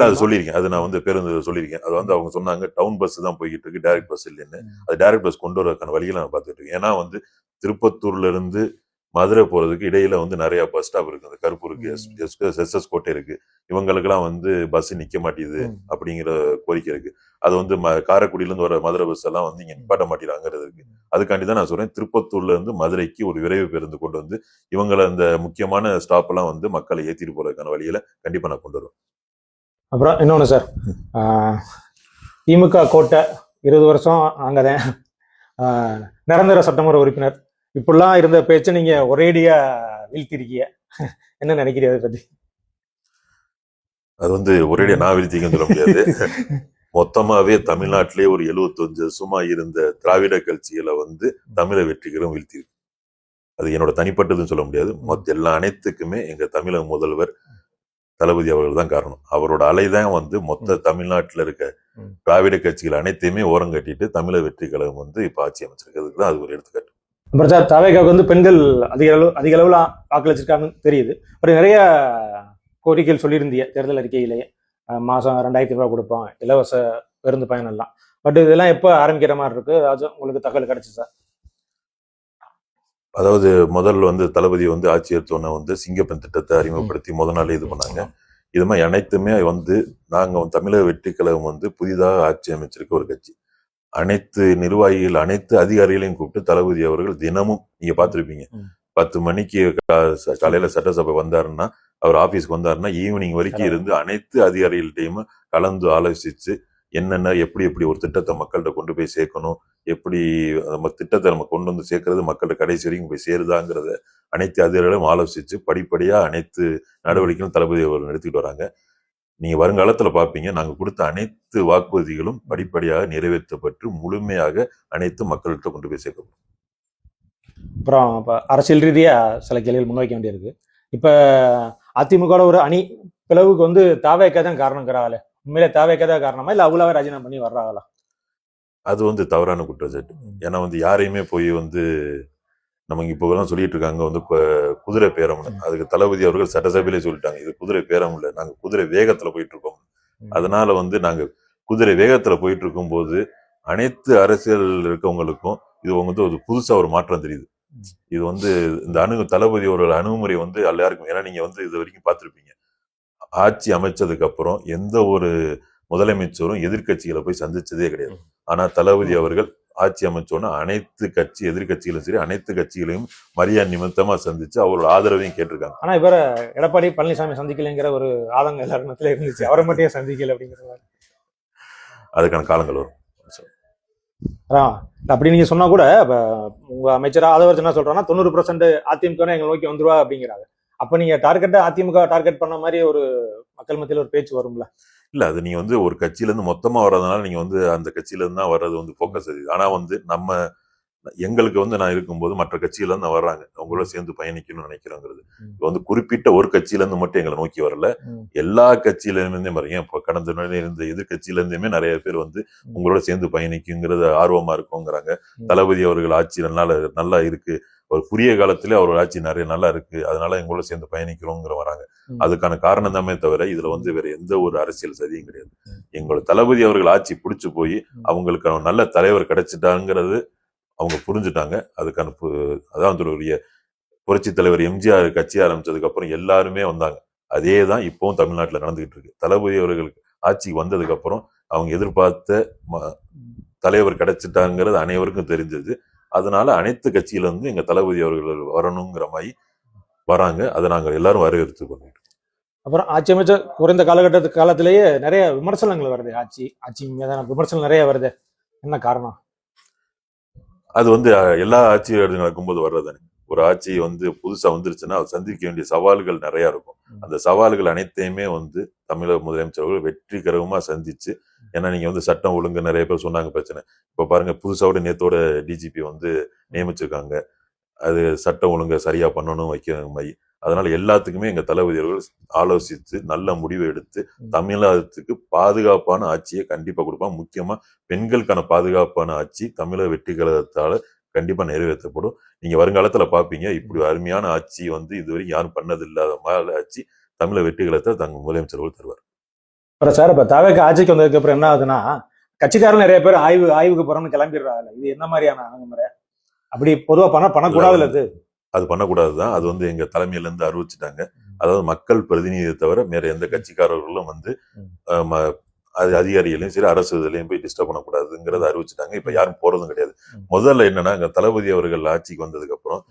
அது சொல்லியிருக்கேன். அது நான் வந்து பேருந்து சொல்லியிருக்கேன். அது வந்து அவங்க சொன்னாங்க டவுன் பஸ் தான் போய்கிட்டு இருக்கு, டைரக்ட் பஸ் இல்லைன்னு. அது டைரக்ட் பஸ் கொண்டு வரதுக்கான வழிகளை நான் பார்த்துட்டு இருக்கேன். ஏன்னா வந்து திருப்பத்தூர்ல இருந்து மதுரை போறதுக்கு இடையில வந்து நிறைய பஸ் ஸ்டாப் இருக்கு. அந்த கருப்பூருக்கு எஸ்எஸ் கோட்டை இருக்கு. இவங்களுக்கெல்லாம் வந்து பஸ் நிக்க மாட்டேங்குது அப்படிங்கிற கோரிக்கை இருக்கு. அது வந்து காரைக்குடியில இருந்து வர மதுரை பஸ் எல்லாம் வந்து இங்க நிப்பாட்ட மாட்டேங்கிறது இருக்கு. அதுக்காண்டி தான் நான் சொல்றேன், திருப்பத்தூர்ல இருந்து மதுரைக்கு ஒரு விரைவு பேருந்து கொண்டு வந்து இவங்களை அந்த முக்கியமான ஸ்டாப் எல்லாம் வந்து மக்களை ஏத்திட்டு போறதுக்கான வழியில கண்டிப்பா நான் கொண்டு வருவேன். அப்புறம் இன்னொன்னு சார், திமுக கோட்டை 20 வருஷம் அங்கதான் நிரந்தர சட்டமன்ற உறுப்பினர், இப்படிலாம் இருந்த பேச்சு நீங்க ஒரேடியா வீழ்த்திருக்கீங்க, என்ன நினைக்கிறீங்க அதை பத்தி? அது வந்து ஒரேடியா நான் வீழ்த்திங்கன்னு சொல்ல முடியாது. மொத்தமாவே தமிழ்நாட்டிலே ஒரு 75 வருஷமா இருந்த திராவிட கட்சிகளை வந்து தமிழ வெற்றிகரம் வீழ்த்திருக்கு. அது என்னோட தனிப்பட்டதுன்னு சொல்ல முடியாது. எல்லா அனைத்துக்குமே எங்க தமிழக முதல்வர் தளபதி அவர்கள் தான் காரணம். அவரோட அலைதான் வந்து மொத்த தமிழ்நாட்டில் இருக்க திராவிட கட்சிகள் அனைத்தையுமே ஓரம் கட்டிட்டு தமிழக வெற்றி கழகம் வந்து இப்ப ஆட்சி அமைச்சிருக்கிறதுக்கு தான் அது ஒரு எடுத்துக்காட்டு. அப்புறம் சார், தவேகாவுக்கு வந்து பெண்கள் அதிக அளவுல வாக்களிச்சிருக்காங்கன்னு தெரியுது. அப்புறம் நிறைய கோரிக்கைகள் சொல்லியிருந்தீங்க தேர்தல் அறிக்கையிலேயே, மாசம் 2000 ரூபாய் கொடுப்போம், இலவச பேருந்து பயணம் எல்லாம். பட் இதெல்லாம் எப்போ ஆரம்பிக்கிற மாதிரி இருக்கு? அதாச்சும் உங்களுக்கு தகவல் கிடைச்சு சார்? அதாவது முதல்ல வந்து தளபதி வந்து ஆட்சி ஏற்றோன்னே வந்து சிங்கப்பெண் திட்டத்தை அறிமுகப்படுத்தி முதல் நாளே இது பண்ணாங்க. இது மாதிரி அனைத்துமே வந்து நாங்க தமிழக வெற்றி கழகம் வந்து புதிதாக ஆட்சி அமைச்சிருக்க ஒரு கட்சி. அனைத்து நிர்வாகிகள் அனைத்து அதிகாரிகளையும் கூப்பிட்டு தளபதி அவர்கள் தினமும் நீங்க பார்த்திருப்பீங்க, 10 மணிக்கு காலையில சட்டசபை வந்தாருன்னா, அவர் ஆபீஸ்க்கு வந்தாருன்னா ஈவினிங் வரைக்கும் இருந்து அனைத்து அதிகாரிகள்கிட்டையும் கலந்து ஆலோசிச்சு என்னென்ன எப்படி எப்படி ஒரு திட்டத்தை மக்கள்கிட்ட கொண்டு போய் சேர்க்கணும், எப்படி நம்ம திட்டத்தை நம்ம கொண்டு வந்து சேர்க்கறது மக்கள்கிட்ட கடைசி வரைக்கும் போய் சேருதாங்கிறத அனைத்து அதிகாரிகளும் ஆலோசிச்சு படிப்படியா அனைத்து நடவடிக்கைகளும் தளபதி அவர்கள் எடுத்துக்கிட்டு வராங்க. நீங்க வருங்காலத்துல பாப்பீங்க, நாங்க கொடுத்த அனைத்து வாக்குறுதிகளும் படிப்படியாக நிறைவேற்றப்பட்டு முழுமையாக அனைத்து மக்கள்கிட்ட கொண்டு போய் சேர்க்கப்படும். அப்புறம் இப்ப அரசியல் ரீதியா சில கேள்விகள் முன்வைக்க வேண்டியிருக்கு. இப்ப அதிமுக ஒரு அணி பிளவுக்கு வந்து தாவேக்கா தான் காரணங்கிறாங்களே, உண்மையிலே தாவேக்கா தான் காரணமா இல்ல அவங்களாவே ராஜினாமா பண்ணி வர்றாங்களா? அது வந்து தவறான குற்றச்சாட்டு. ஏன்னா வந்து யாரையுமே போய் வந்து நமக்கு இப்போ எல்லாம் சொல்லிட்டு இருக்காங்க வந்து குதிரை பேரம். அதுக்கு தளபதி அவர்கள் சட்டசபையிலே சொல்லிட்டாங்க, இது குதிரை பேரம் இல்ல, நாங்க குதிரை வேகத்துல போயிட்டு இருக்கோம். அதனால வந்து நாங்க குதிரை வேகத்துல போயிட்டு இருக்கும் போது அனைத்து அரசியல் இருக்கவங்களுக்கும் இது வந்து ஒரு புதுசா ஒரு மாற்றம் தெரியுது. இது வந்து இந்த தளபதி அவர்கள் அணுகுமுறை வந்து எல்லாருக்கும், ஏன்னா நீங்க வந்து இது வரைக்கும் பார்த்திருப்பீங்க, ஆட்சி அமைச்சதுக்கு அப்புறம் எந்த ஒரு முதலமைச்சரும் எதிர்கட்சிகளை போய் சந்திச்சதே கிடையாது. ஆனா தளபதி அவர்கள் ஆட்சி அமைச்சோன்னா அனைத்து எதிர்கட்சிகளும் சரி அனைத்து கட்சிகளையும் மரியாதை நிமித்தமா சந்திச்சு அவரோட ஆதரவையும் கேட்டிருக்காங்க. ஆனா இவர எடப்பாடி பழனிசாமி சந்திக்கலைங்கிற ஒரு ஆதங்கம் எல்லாருமத்தில இருந்துச்சு, அவரை மட்டும் சந்திக்கல அப்படிங்கிற அதுக்கான காலங்கள் வரும். அப்படி நீங்க சொன்னா கூட உங்க அமைச்சர் ஆதவர்ஜன் என்ன சொல்றாங்கன்னா 90% அதிமுக எங்களை நோக்கி வந்துருவா அப்படிங்கிறாங்க. அப்ப நீங்க அதிமுக டார்கெட் பண்ண மாதிரி ஒரு மக்கள் மத்தியில ஒரு பேச்சு வரும்ல? இல்ல, அது நீங்க வந்து ஒரு கட்சியில இருந்து மொத்தமா வர்றதுனால நீங்க வந்து அந்த கட்சியில இருந்து தான் வர்றது வந்து போக்கஸ் அது. ஆனா வந்து எங்களுக்கு வந்து நான் இருக்கும்போது மற்ற கட்சியில இருந்து வர்றாங்க, அவங்களோட சேர்ந்து பயணிக்கணும்னு நினைக்கிறோங்கிறது வந்து குறிப்பிட்ட ஒரு கட்சியில இருந்து மட்டும் எங்களை நோக்கி வரல, எல்லா கட்சியில இருந்தே வரீங்க. இப்போ கடந்த இருந்த எதிர்கட்சியில இருந்துமே நிறைய பேர் வந்து உங்களோட சேர்ந்து பயணிக்குங்கிறது ஆர்வமா இருக்குங்கிறாங்க. தளபதி அவர்கள் ஆட்சி நல்லா இருக்கு, ஒரு குறுகிய காலத்திலே அவர் ஆட்சி நிறைய நல்லா இருக்கு, அதனால எங்களோட சேர்ந்து பயணிக்கிறோங்கிற வராங்க. அதுக்கான காரணம் தாமே தவிர இதுல வந்து வேற எந்த ஒரு அரசியல் சதியும் கிடையாது. எங்களோட தளபதி அவர்கள் ஆட்சி பிடிச்சு போய் அவங்களுக்கு நல்ல தலைவர் கிடைச்சிட்டாங்கிறது அவங்க புரிஞ்சுட்டாங்க. அதுக்கான அதான் ஒரு புரட்சி தலைவர் எம்ஜிஆர் கட்சி ஆரம்பிச்சதுக்கு அப்புறம் எல்லாருமே வந்தாங்க. அதே தான் இப்பவும் தமிழ்நாட்டில் நடந்துகிட்டு இருக்கு. தளபதி அவர்களுக்கு ஆட்சிக்கு வந்ததுக்கு அப்புறம் அவங்க எதிர்பார்த்த தலைவர் கிடைச்சிட்டாங்கிறது அனைவருக்கும் தெரிஞ்சது. அதனால அனைத்து கட்சியில இருந்து எங்க தளபதி அவர்கள் வரணுங்கிற மாதிரி வராங்க. அதை நாங்கள் எல்லாரும் வரவேற்று பண்ணிட்டு. அப்புறம் ஆட்சி அமைச்ச குறைந்த காலத்திலேயே நிறைய விமர்சனங்கள் வருது, ஆட்சி மீதான விமர்சனம் நிறைய வருது. என்ன காரணம்? அது வந்து எல்லா ஆட்சியும் நடக்கும்போது வர்றதானே. ஒரு ஆட்சி வந்து புதுசா வந்துருச்சுன்னா அது சந்திக்க வேண்டிய சவால்கள் நிறைய இருக்கும். அந்த சவால்கள் அனைத்தையுமே வந்து தமிழக முதலமைச்சர்கள் வெற்றிகரமா சந்திச்சு, ஏன்னா நீங்க வந்து சட்டம் ஒழுங்கு நிறைய பேர் சொன்னாங்க பிரச்சனை. இப்ப பாருங்க, புதுசாவோட நேத்தோட டிஜிபி வந்து நியமிச்சிருக்காங்க. அது சட்டம் ஒழுங்கை சரியா பண்ணணும் வைக்கணும் மாதிரி. அதனால எல்லாத்துக்குமே எங்க தளபதி அவர்கள் ஆலோசித்து நல்ல முடிவை எடுத்து தமிழகத்துக்கு பாதுகாப்பான ஆட்சியை கண்டிப்பா கொடுப்பாங்க. முக்கியமா பெண்களுக்கான பாதுகாப்பான ஆட்சி தமிழக வெற்றி கழகத்தால கண்டிப்பா நிறைவேற்றப்படும். நீங்க வருங்காலத்துல பாப்பீங்க, இப்படி அருமையான ஆட்சி வந்து இதுவரைக்கும் யாரும் பண்ணது இல்லாத மாதிரி ஆட்சி தமிழக வெற்றி கழகத்தை தங்க முதலமைச்சர்கள் தருவார். அப்புறம் சார், இப்ப தவேக ஆட்சிக்கு வந்ததுக்கு அப்புறம் என்ன ஆகுதுன்னா, கட்சிக்காரன் நிறைய பேர் ஆய்வுக்கு போறோம்னு கிளம்பிடுறாங்க. இது என்ன மாதிரியான அணுகுமுறை? அப்படி பொதுவா பண்ணக்கூடாதுல அது பண்ணக்கூடாதுதான். அது வந்து எங்க தலைமையில இருந்து அறிவிச்சுட்டாங்க. அதாவது மக்கள் பிரதிநிதியை தவிர வேற எந்த கட்சிக்காரர்களும் வந்து அது அதிகாரிகளையும் சரி அரசு இதுலையும் போய் டிஸ்டர்ப் பண்ணக்கூடாதுங்கிறத அறிவிச்சுட்டாங்க. இப்ப யாரும் போறதும் கிடையாது. முதல்ல என்னன்னா, எங்க தளபதி அவர்கள் ஆட்சிக்கு வந்ததுக்கு அப்புறம்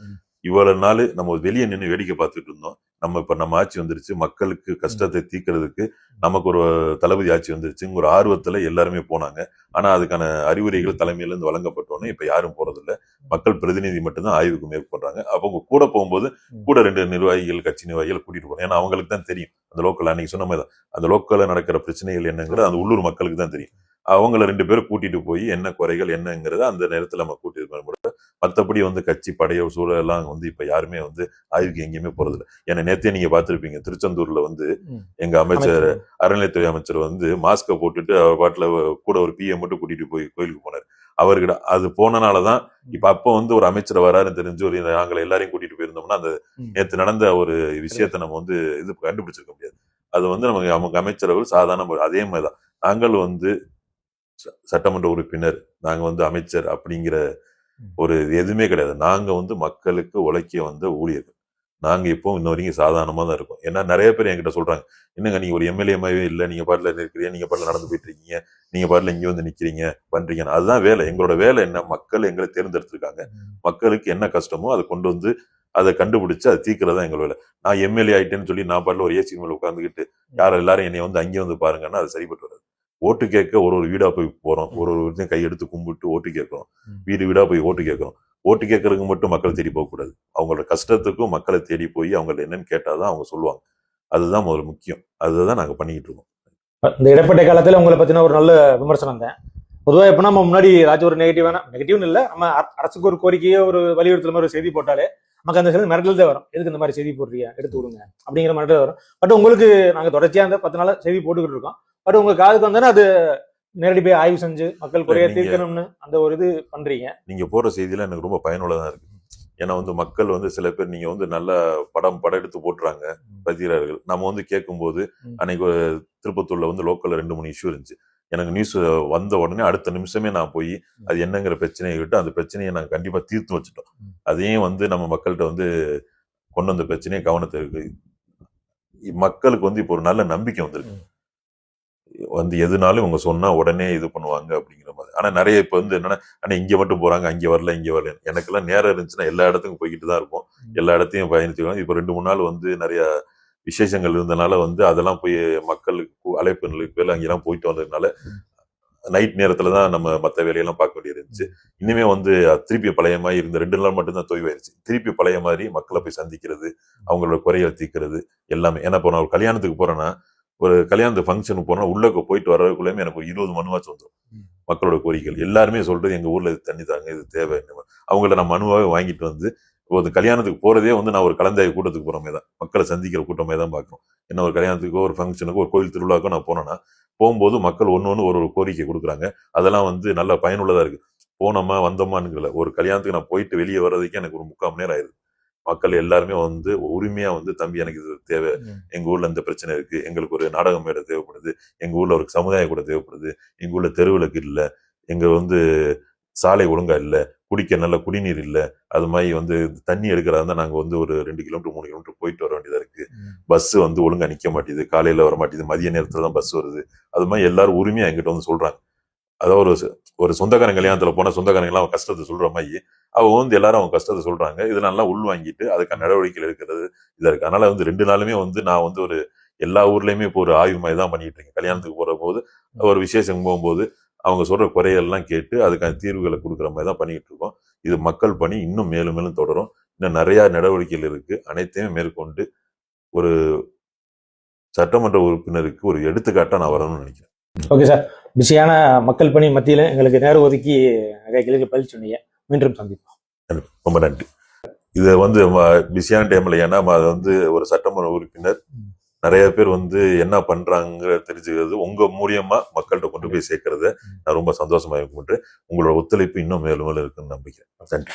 இவ்வளவு நாள் நம்ம வெளியே நின்று வேடிக்கை பார்த்துட்டு இருந்தோம். நம்ம ஆட்சி வந்துருச்சு, மக்களுக்கு கஷ்டத்தை தீர்க்கிறதுக்கு நமக்கு ஒரு தளபதி ஆட்சி வந்துருச்சுங்க ஒரு ஆர்வத்துல எல்லாருமே போனாங்க. ஆனா அதுக்கான அறிவுரைகள் தலைமையில இருந்து வழங்கப்பட்டோன்னு இப்ப யாரும் போறதில்லை. மக்கள் பிரதிநிதி மட்டும்தான் ஆய்வுக்கு மேற்கொள்றாங்க. அவங்க கூட போகும்போது கூட 2 நிர்வாகிகள், கட்சி நிர்வாகிகள் கூட்டிட்டு போறோம். ஏன்னா அவங்களுக்கு தான் தெரியும் அந்த லோக்கல், அன்னைக்கு சொன்ன மாதிரி தான் அந்த லோக்கல்ல நடக்கிற பிரச்சனைகள் என்னங்கிறது அந்த உள்ளூர் மக்களுக்கு தான் தெரியும். அவங்கள 2 பேரும் கூட்டிட்டு போய் என்ன குறைகள் என்னங்கிறத அந்த நேரத்துல நம்ம கூட்டிட்டு, மற்றபடி வந்து கட்சி படைய சூழல் எல்லாம் வந்து இப்ப யாருமே வந்து ஆய்வுக்கு எங்கேயுமே போறதில்லை. ஏன்னா நேத்தே நீங்க பாத்திருப்பீங்க, திருச்செந்தூர்ல வந்து எங்க அமைச்சர், அறநிலையத்துறை அமைச்சர் வந்து மாஸ்கை போட்டுட்டு அவர் பாட்டுல கூட ஒரு பிஎம் மட்டும் கூட்டிட்டு போய் கோயிலுக்கு போனார். அவர்கிட்ட அது போனனாலதான் இப்ப அப்ப வந்து ஒரு அமைச்சர் வராருன்னு தெரிஞ்சு ஒரு நாங்களை எல்லாரையும் கூட்டிட்டு போயிருந்தோம்னா அந்த நேற்று நடந்த ஒரு விஷயத்த நம்ம வந்து இது கண்டுபிடிச்சிருக்க முடியாது. அது வந்து நமக்கு அமைச்சரவர்கள் சாதாரண அதே மாதிரிதான் நாங்கள் வந்து சட்டமன்ற உறுப்பினர், நாங்க வந்து அமைச்சர் அப்படிங்கிற ஒரு எதுவுமே கிடையாது. நாங்க வந்து மக்களுக்கு உழைக்க வந்த ஊழியர்கள். நாங்க இப்போ இன்ன வரைக்கும் சாதாரணமா தான் இருக்கோம். ஏன்னா நிறைய பேர் என்கிட்ட சொல்றாங்க, என்னங்க நீங்க ஒரு எம்எல்ஏமாவே இல்லை, நீங்க பாட்டுல இருக்கிறீங்க, நீங்க பாட்டுல நடந்து போயிட்டு இருக்கீங்க, நீங்க பாட்டுல இங்க வந்து நிக்கிறீங்க பண்றீங்க. அதுதான் வேலை. எங்களோட வேலை என்ன, மக்கள் எங்களை தேர்ந்தெடுத்திருக்காங்க. மக்களுக்கு என்ன கஷ்டமோ அதை கொண்டு வந்து அதை கண்டுபிடிச்சு அதை தீர்க்கிறதா எங்களோட வேலை. நான் எம்எல்ஏ ஆயிட்டேன்னு சொல்லி நான் பாட்டுல ஒரு ஏசி மேல உட்காந்துக்கிட்டு யாரும் எல்லாரும் என்னை வந்து அங்கே வந்து பாருங்கன்னா அது சரிப்பட்டு வராது. ஓட்டு கேட்க ஒரு வீடா போய் போறோம், ஒரு கையெடுத்து கும்பிட்டு ஓட்டு கேட்கிறோம், வீடு வீடா போய் ஓட்டு கேட்கிறோம். ஓட்டு கேட்கறதுக்கு மட்டும் மக்கள் தேடி போக கூடாது. அவங்களோட கஷ்டத்துக்கும் மக்களை தேடி போய் அவங்கள்ட்ட என்னன்னு கேட்டாதான் அவங்க சொல்லுவாங்க. அதுதான் முதல்ல முக்கியம். அதுதான் நாங்க பண்ணிக்கிட்டு இருக்கோம். இந்த இடைப்பட்ட காலத்துல உங்களை பத்தின ஒரு நல்ல விமர்சனம் தான். பொதுவாக எப்ப நம்ம முன்னாடி ஒரு நெகட்டிவ்னு இல்லை, நம்ம அரசுக்கு ஒரு கோரிக்கையோ ஒரு வலியுறுத்தல் மாதிரி ஒரு செய்தி போட்டாலே நமக்கு அந்த செய்தி மிரட்டல் தான் வரும். எதுக்கு இந்த மாதிரி செய்தி போடுறீங்க, எடுத்து விடுங்க அப்படிங்கிற மிரட்டல் வரும். பட் உங்களுக்கு நாங்க தொடர்ச்சியா அந்த 10 நாள் செய்தி போட்டுக்கிட்டு இருக்கோம். பட் உங்க காதுக்கு வந்தோன்னா அது நேரடி போய் ஆய்வு செஞ்சு மக்கள் குறைய தீர்க்கணும்னு அந்த ஒரு இது பண்றீங்க. நீங்க போற செய்தியெல்லாம் எனக்கு ரொம்ப பயனுள்ளதா இருக்கு. ஏன்னா வந்து மக்கள் வந்து சில பேர் நீங்க வந்து நல்ல படம் எடுத்து போட்டுறாங்க பத்திரிகையாளர்கள். நம்ம வந்து கேட்கும்போது அன்னைக்கு திருப்பத்தூர்ல வந்து லோக்கல்ல 2-3 இஷ்யூ இருந்துச்சு. எனக்கு நியூஸ் வந்த உடனே அடுத்த நிமிஷமே நான் போய் அது என்னங்கிற பிரச்சனையை விட்டு அந்த பிரச்சனையை நாங்கள் கண்டிப்பா தீர்த்து வச்சுட்டோம். அதையும் வந்து நம்ம மக்கள்கிட்ட வந்து கொண்டு வந்த பிரச்சனையை கவனத்தை இருக்கு. மக்களுக்கு வந்து இப்போ ஒரு நல்ல நம்பிக்கை வந்திருக்கு. வந்து எதுனாலும் இவங்க சொன்னா உடனே இது பண்ணுவாங்க அப்படிங்கிற மாதிரி. ஆனா நிறைய இப்ப வந்து என்னன்னா, ஆனா இங்க மட்டும் போறாங்க, அங்க வரல, இங்க வரல. எனக்கெல்லாம் நேரம் இருந்துச்சுன்னா எல்லா இடத்துக்கும் போய்கிட்டு தான் இருப்போம். எல்லா இடத்தையும் பயணிச்சுக்கலாம். இப்ப 2-3 நாள் வந்து நிறைய விசேஷங்கள் இருந்தனால வந்து அதெல்லாம் போய் மக்களுக்கு அழைப்பு பேர்ல அங்கெல்லாம் போயிட்டு வந்ததுனால நைட் நேரத்துல தான் நம்ம மற்ற வேலையெல்லாம் பார்க்க வேண்டியது இருந்துச்சு. இனிமே வந்து திருப்பி பழைய மாதிரி இருந்த 2 நாள் மட்டும்தான் தொய்வாயிருச்சு. திருப்பி பழைய மாதிரி மக்களை போய் சந்திக்கிறது, அவங்களோட குறைகளை தீர்க்கிறது எல்லாமே. ஏன்னா இப்போ நான் ஒரு கல்யாணத்துக்கு போறேன்னா, ஒரு கல்யாணத்து ஃபங்க்ஷனுக்கு போனா உள்ள போயிட்டு வர்றதுக்குள்ளேயுமே எனக்கு ஒரு 20 மனுவாச்சும் வந்துடும். மக்களோட கோரிக்கைகள் எல்லாருமே சொல்றது எங்க ஊர்ல இது தண்ணி தாங்க, இது தேவை. அவங்கள நான் மனுவாவே வாங்கிட்டு வந்து ஒரு கல்யாணத்துக்கு போறதே வந்து நான் ஒரு கலந்தாய்வு கூட்டத்துக்கு போறமே தான், மக்களை சந்திக்கிற கூட்டமே தான் பார்க்கணும். என்ன ஒரு கல்யாணத்துக்கோ ஒரு ஃபங்க்ஷனுக்கோ ஒரு கோயில் திருவிழாக்கோ நான் போனேன்னா போகும்போது மக்கள் ஒன்று ஒரு கோரிக்கை கொடுக்குறாங்க. அதெல்லாம் வந்து நல்ல பயனுள்ளதா இருக்கு. போனோமா வந்தோமான்னு ஒரு கல்யாணத்துக்கு நான் போயிட்டு வெளியே வர்றதுக்கு எனக்கு ஒரு 3/4 மணி நேரம் ஆயிருது. மக்கள் எல்லாருமே வந்து உரிமையா வந்து தம்பி எனக்கு இது தேவை, எங்க ஊர்ல இந்த பிரச்சனை இருக்கு, எங்களுக்கு ஒரு நாடக மேடை தேவைப்படுது, எங்க ஊர்ல ஒரு சமுதாய கூட தேவைப்படுது, எங்க ஊர்ல தெருவிளக்கு இல்ல, எங்க வந்து சாலை ஒழுங்கா இல்ல, குடிக்க நல்ல குடிநீர் இல்ல, அது மாதிரி வந்து தண்ணி எடுக்கிறதா இருந்தா நாங்க வந்து ஒரு 2 கிலோமீட்டர் 3 கிலோமீட்டர் போயிட்டு வர வேண்டியதா இருக்கு, பஸ் வந்து ஒழுங்கா நிக்க மாட்டேங்குது, காலையில வர மாட்டேங்குது, மதிய நேரத்துல தான் பஸ் வருது. அது மாதிரி எல்லாரும் உரிமையா என்கிட்ட வந்து சொல்றாங்க. அதாவது ஒரு சொந்தக்காரன் கல்யாணத்துல போனா சொந்தக்காரங்க எல்லாம் அவன் கஷ்டத்தை சொல்ற மாதிரி அவங்க வந்து எல்லாரும் அவங்க கஷ்டத்தை சொல்றாங்க. இதனால உள்வாங்கிட்டு அதுக்கான நடவடிக்கைகள் எடுக்கிறது இதா இருக்கு. அதனால வந்து 2 நாளுமே வந்து நான் வந்து ஒரு எல்லா ஊர்லயுமே இப்போ ஒரு ஆய்வு மாதிரி தான் பண்ணிட்டு இருக்கேன். கல்யாணத்துக்கு போற போது ஒரு விசேஷம் போகும்போது அவங்க சொல்ற குறையெல்லாம் கேட்டு அதுக்கான தீர்வுகளை கொடுக்குற மாதிரி தான் பண்ணிட்டு இருக்கோம். இது மக்கள் பணி இன்னும் மேலும் மேலும் தொடரும். இன்னும் நிறைய நடவடிக்கைகள் இருக்கு. அனைத்தையும் மேற்கொண்டு ஒரு சட்டமன்ற உறுப்பினருக்கு ஒரு எடுத்துக்காட்டா நான் வரணும்னு நினைக்கிறேன். ஓகே சார், பிஸியான மக்கள் பணி மத்தியில எங்களுக்கு நேரம் ஒதுக்கி நிறைய கேள்விகள் பதில் சொன்னீங்க. மீண்டும் சந்திப்போம். ரொம்ப நன்றி. இது வந்து பிஸியான டைம்ல ஏன்னா அது வந்து ஒரு சட்டமன்ற உறுப்பினர் நிறைய பேர் வந்து என்ன பண்றாங்க தெரிஞ்சுக்கிறது உங்க மூலியமா மக்கள்கிட்ட கொண்டு போய் சேர்க்கறத நான் ரொம்ப சந்தோஷமா இருக்கும். உங்களோட ஒத்துழைப்பு இன்னும் மேலும் மேலும் இருக்குன்னு நம்பிக்கிறேன். நன்றி.